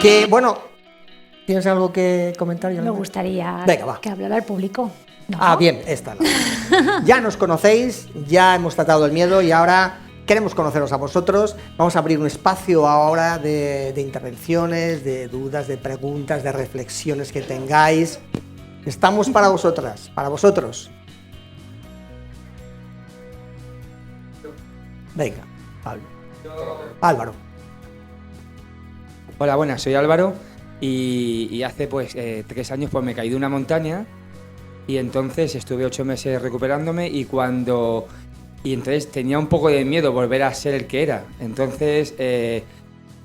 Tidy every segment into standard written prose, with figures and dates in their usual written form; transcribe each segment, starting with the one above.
Que, bueno, ¿tienes algo que comentar, Yolanda? Me gustaría Venga, que hablara el público. ¿No? Ah, bien, esta. Ya nos conocéis, ya hemos tratado el miedo y ahora queremos conoceros a vosotros. Vamos a abrir un espacio ahora de intervenciones, de dudas, de preguntas, de reflexiones que tengáis. Estamos para vosotras, para vosotros. Venga, Pablo. Álvaro. Hola, buenas, soy Álvaro y hace 3 años pues me caí de una montaña y entonces estuve 8 meses recuperándome y entonces tenía un poco de miedo volver a ser el que era. Entonces,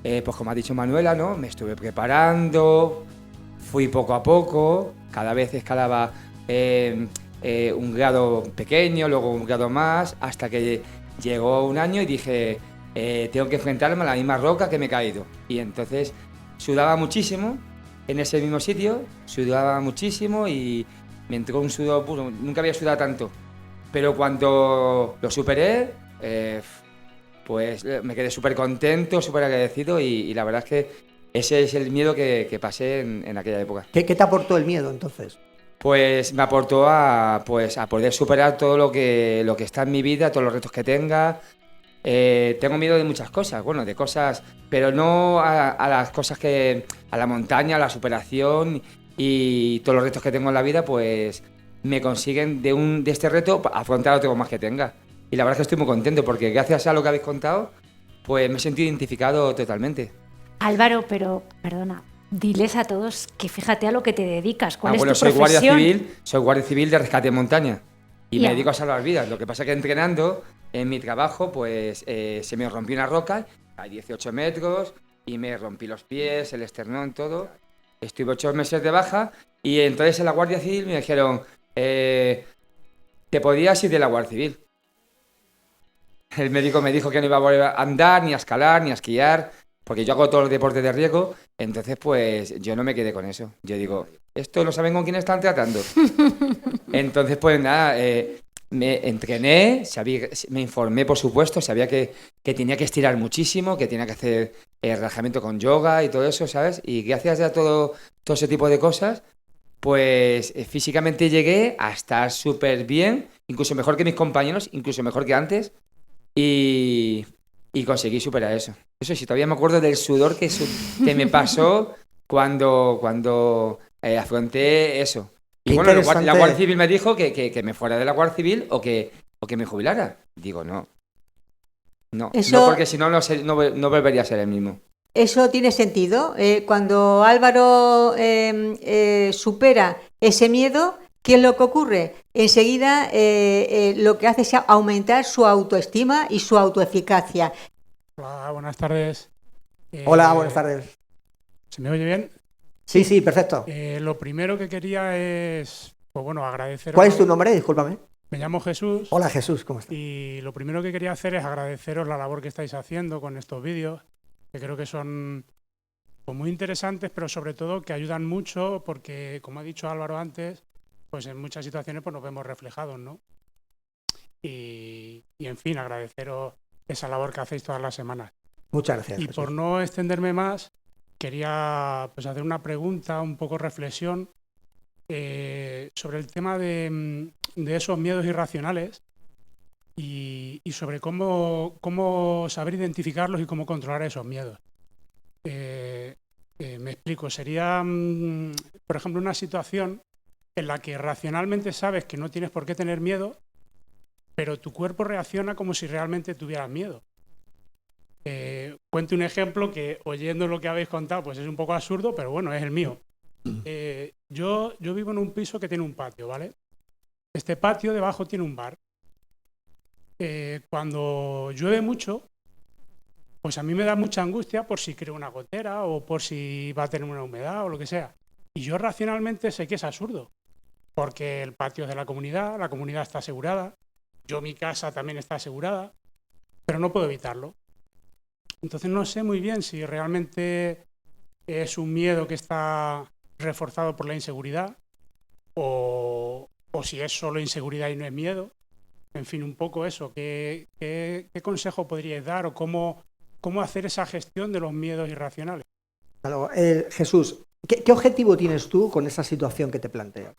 pues como ha dicho Manuela, ¿no? Me estuve preparando, fui poco a poco, cada vez escalaba un grado pequeño, luego un grado más, hasta que llegó un año y dije, tengo que enfrentarme a la misma roca que me he caído. Y entonces sudaba muchísimo en ese mismo sitio, sudaba muchísimo y me entró un sudor puro, nunca había sudado tanto. Pero cuando lo superé, pues me quedé súper contento, súper agradecido y la verdad es que ese es el miedo que pasé en aquella época. ¿Qué te aportó el miedo entonces? Pues me aportó a poder superar todo lo que está en mi vida, todos los retos que tenga. Tengo miedo de muchas cosas, bueno, de cosas, pero no a las cosas a la montaña, a la superación y todos los retos que tengo en la vida, pues me consiguen de este reto afrontar otro más que tenga. Y la verdad es que estoy muy contento porque gracias a lo que habéis contado, pues me he sentido identificado totalmente. Álvaro, pero, perdona, diles a todos que fíjate a lo que te dedicas, cuál es Bueno, tu soy profesión. soy guardia civil de rescate en montaña y Ya. me dedico a salvar vidas. Lo que pasa es que entrenando en mi trabajo, pues se me rompió una roca a 18 metros y me rompí los pies, el esternón, todo. Estuve 8 meses de baja y entonces en la Guardia Civil me dijeron, te podías ir de la Guardia Civil. El médico me dijo que no iba a volver a andar, ni a escalar, ni a esquiar, porque yo hago todos los deportes de riesgo, entonces pues yo no me quedé con eso. Yo digo, esto no saben con quién están tratando. Entonces pues nada, me entrené, me informé por supuesto, sabía que tenía que estirar muchísimo, que tenía que hacer relajamiento con yoga y todo eso, ¿sabes? Y gracias a todo ese tipo de cosas, pues físicamente llegué a estar súper bien, incluso mejor que mis compañeros, incluso mejor que antes. Y conseguí superar eso. Eso sí, todavía me acuerdo del sudor que me pasó cuando afronté eso. Y Qué bueno, la interesante. Guardia Civil me dijo que me fuera de la Guardia Civil o que me jubilara. Digo, no, Eso, no porque si no, no volvería a ser el mismo. eso tiene sentido. Cuando Álvaro supera ese miedo, ¿qué es lo que ocurre? Enseguida lo que hace es aumentar su autoestima y su autoeficacia. Hola, buenas tardes. Hola, buenas tardes. ¿Se me oye bien? Sí, perfecto. Lo primero que quería es, pues bueno, agradeceros. ¿Cuál es tu nombre? Discúlpame. Me llamo Jesús. Hola Jesús, ¿cómo estás? Y lo primero que quería hacer es agradeceros la labor que estáis haciendo con estos vídeos, que creo que son pues, muy interesantes, pero sobre todo que ayudan mucho porque, como ha dicho Álvaro antes, pues en muchas situaciones pues, nos vemos reflejados, ¿no? Y en fin, agradeceros esa labor que hacéis todas las semanas. Muchas gracias. Y Jesús. por no extenderme más, quería pues, hacer una pregunta, un poco reflexión, sobre el tema de esos miedos irracionales y sobre cómo saber identificarlos y cómo controlar esos miedos. Me explico, sería, por ejemplo, una situación en la que racionalmente sabes que no tienes por qué tener miedo, pero tu cuerpo reacciona como si realmente tuvieras miedo. Cuento un ejemplo que, oyendo lo que habéis contado, pues es un poco absurdo, pero bueno, es el mío. Yo vivo en un piso que tiene un patio, ¿vale? Este patio debajo tiene un bar. Cuando llueve mucho, pues a mí me da mucha angustia por si creo una gotera o por si va a tener una humedad o lo que sea. Y yo racionalmente sé que es absurdo, porque el patio es de la comunidad está asegurada, mi casa también está asegurada, pero no puedo evitarlo. Entonces no sé muy bien si realmente es un miedo que está reforzado por la inseguridad o si es solo inseguridad y no es miedo. En fin, un poco eso. ¿Qué consejo podríais dar o cómo hacer esa gestión de los miedos irracionales? Hasta luego. Jesús, ¿qué objetivo tienes tú con esa situación que te planteas?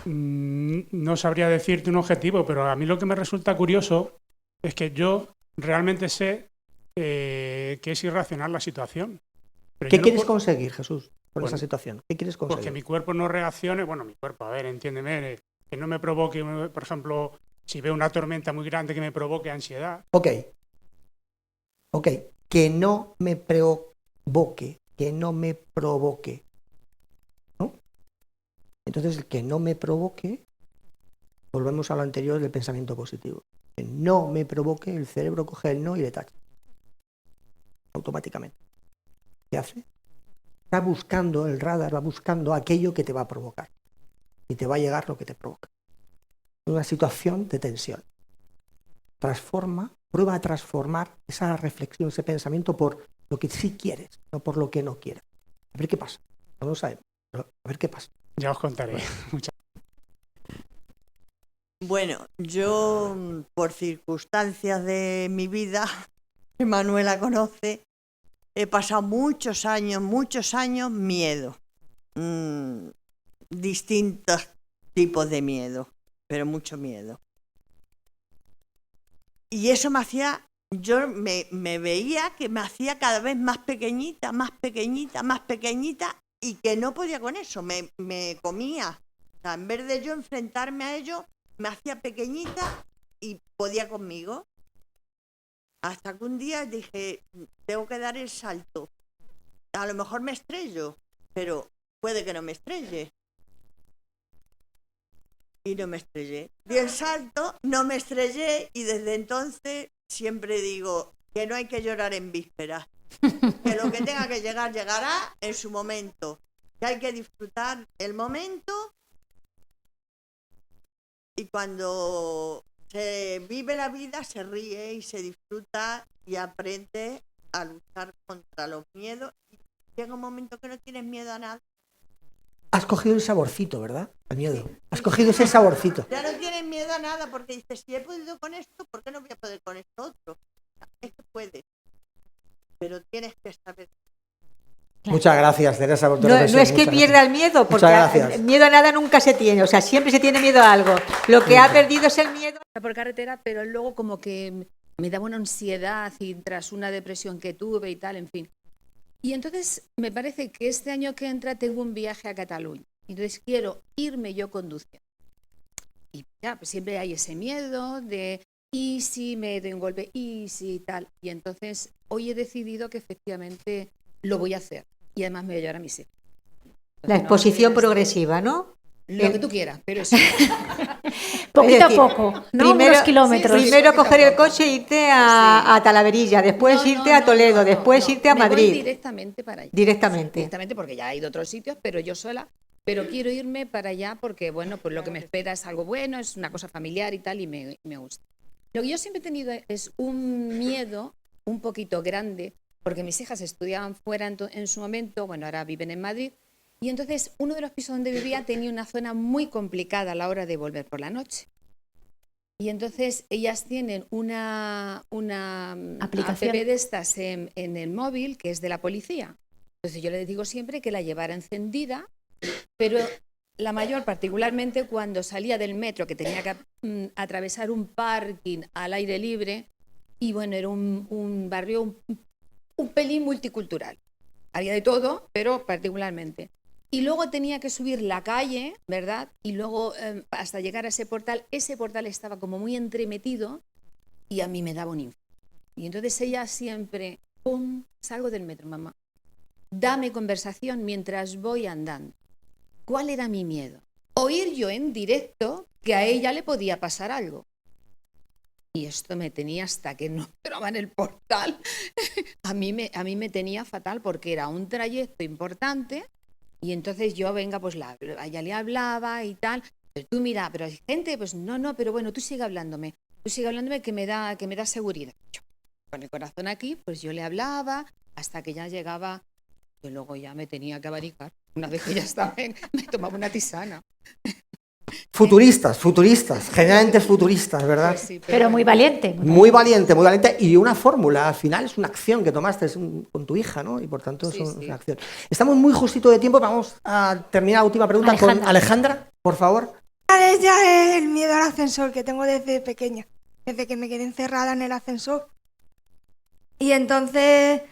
No sabría decirte un objetivo, pero a mí lo que me resulta curioso es que yo realmente sé que es irracional la situación. Pero ¿Qué yo no quieres puedo- conseguir, Jesús, con Pues- esa situación? ¿Qué quieres Pues que conseguir? mi cuerpo no reaccione, bueno, mi cuerpo, a ver, entiéndeme, que no me provoque, por ejemplo, si veo una tormenta muy grande que me provoque ansiedad. Ok, que no me provoque, ¿no? Entonces, el que no me provoque, volvemos a lo anterior del pensamiento positivo. Que no me provoque, el cerebro coge el no y le tacha. Automáticamente. ¿Qué hace? Está buscando, el radar va buscando aquello que te va a provocar. Y te va a llegar lo que te provoca. Es una situación de tensión. Prueba a transformar esa reflexión, ese pensamiento por lo que sí quieres, no por lo que no quieres. A ver qué pasa. No lo sabemos, pero a ver qué pasa. Ya os contaré. Muchas Bueno, yo por circunstancias de mi vida, que Manuela conoce, he pasado muchos años miedo. Distintos tipos de miedo, pero mucho miedo. Y eso me hacía, yo me veía que me hacía cada vez más pequeñita, y que no podía con eso, me comía. O sea, en vez de yo enfrentarme a ello, me hacía pequeñita y podía conmigo. Hasta que un día dije, tengo que dar el salto. A lo mejor me estrello, pero puede que no me estrelle. Y no me estrellé. Di el salto, no me estrellé y desde entonces siempre digo que no hay que llorar en vísperas. Que lo que tenga que llegar, llegará en su momento. Que hay que disfrutar el momento y cuando se vive la vida se ríe y se disfruta y aprende a luchar contra los miedos. Llega un momento que no tienes miedo a nada. Has cogido el saborcito, ¿verdad? Al miedo. Has cogido ese saborcito. Ya no tienes miedo a nada porque dices, si he podido con esto, ¿por qué no voy a poder con esto otro? Es que puedes, pero tienes que saber. Muchas gracias, Teresa, por tu No, reflexión. no es que Muchas pierda gracias. el miedo, porque Muchas gracias. miedo a nada nunca se tiene, o sea, siempre se tiene miedo a algo. Lo que ha perdido es el miedo. por carretera, pero luego como que me daba una ansiedad y tras una depresión que tuve y tal, en fin. Y entonces me parece que este año que entra tengo un viaje a Cataluña. Entonces quiero irme yo conduciendo. Y ya, pues siempre hay ese miedo de, ¿y si me doy un golpe? ¿Y si tal? Y entonces hoy he decidido que efectivamente lo voy a hacer. Y además me voy a llevar a mis hijos. La Entonces, exposición no, es progresiva, ¿no? lo que tú quieras, pero eso. Poquito Es a decir, poco, ¿no? Unos kilómetros. Primero poquito a coger el poco. coche e irte a Talaverilla, después No, irte no, a Toledo, no, no, después no. irte a Me voy Madrid. directamente para allá. Directamente. Directamente porque ya he ido a otros sitios, pero yo sola. Pero quiero irme para allá porque, bueno, pues lo que me espera es algo bueno, es una cosa familiar y tal, y me gusta. Lo que yo siempre he tenido es un miedo un poquito grande, porque mis hijas estudiaban fuera en su momento, bueno, ahora viven en Madrid, y entonces uno de los pisos donde vivía tenía una zona muy complicada a la hora de volver por la noche. Y entonces ellas tienen una Aplicación. app de estas en el móvil, que es de la policía. Entonces yo les digo siempre que la llevara encendida, pero la mayor, particularmente cuando salía del metro, que tenía que atravesar un parking al aire libre, y bueno, era un barrio un pelín multicultural. Había de todo, pero particularmente. Y luego tenía que subir la calle, ¿verdad? Y luego hasta llegar a ese portal estaba como muy entremetido y a mí me daba un infarto. Y entonces ella siempre, ¡pum!, salgo del metro, mamá. Dame conversación mientras voy andando. ¿Cuál era mi miedo? Oír yo en directo que a ella le podía pasar algo. Y esto me tenía hasta que no entraba en el portal. A mí me tenía fatal porque era un trayecto importante y entonces yo, venga, pues a ella le hablaba y tal. Pero tú mira, pero hay gente, pues no, pero bueno, tú sigue hablándome que me da seguridad. Yo, con el corazón aquí, pues yo le hablaba hasta que ya llegaba, que luego ya me tenía que abanicar. Una vez que ya estaba, me tomaba una tisana. Futuristas, generalmente futuristas, ¿verdad? Pues sí, Pero muy valiente. Muy valiente, y una fórmula, al final es una acción que tomaste con tu hija, ¿no? Y por tanto Sí, es sí. una acción. Estamos muy justito de tiempo, vamos a terminar la última pregunta con Alejandra. Alejandra, por favor. Ya es el miedo al ascensor que tengo desde pequeña, desde que me quedé encerrada en el ascensor. Y entonces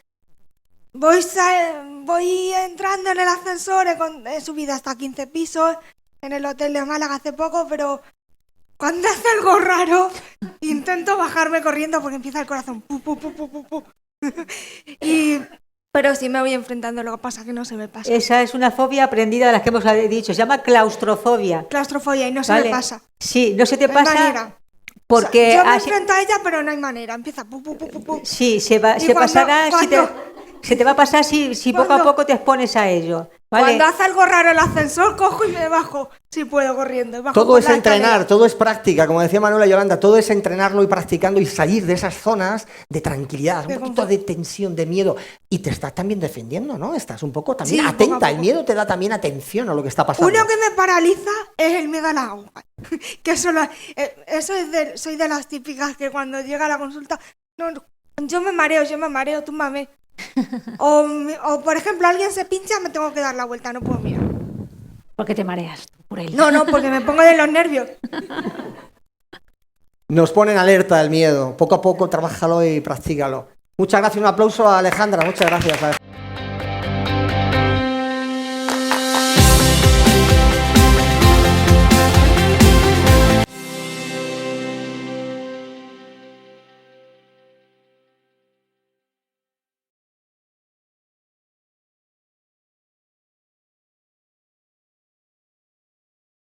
voy entrando en el ascensor, he subido hasta 15 pisos en el hotel de Málaga hace poco, pero cuando hace algo raro intento bajarme corriendo porque empieza el corazón. Pu, pu, pu, pu, pu, pu. Pero sí me voy enfrentando, lo que pasa es que no se me pasa. Esa es una fobia aprendida de las que hemos dicho, se llama claustrofobia. Claustrofobia y no se ¿Vale? me pasa. Sí, no se te No hay pasa manera. porque... Yo me has- enfrento a ella, pero no hay manera. Empieza pu, pu, pu, pu, pu. Sí, Y pasará se te va a pasar si poco a cuando- poco te expones a ello. ¿Vale? Cuando hace algo raro el ascensor, cojo y me bajo. Si puedo, corriendo. y bajo Todo por es la entrenar, escalera. todo es práctica, como decía Manuela y Yolanda, todo es entrenarlo y practicando y salir de esas zonas de tranquilidad, un De poquito confort. de tensión, de miedo. Y te estás también defendiendo, ¿no? Estás un poco también Sí, poco a atenta, el poco. miedo te da también atención a lo que está pasando. Uno que me paraliza es el miedo al agua. Que eso es soy de las típicas que cuando llega a la consulta, no, yo me mareo, túmbame. O, por ejemplo, alguien se pincha, me tengo que dar la vuelta, no puedo mirar. Porque te mareas por él. No, porque me pongo de los nervios. Nos pone en alerta el miedo. Poco a poco, trabájalo y practícalo. Muchas gracias, un aplauso a Alejandra, muchas gracias.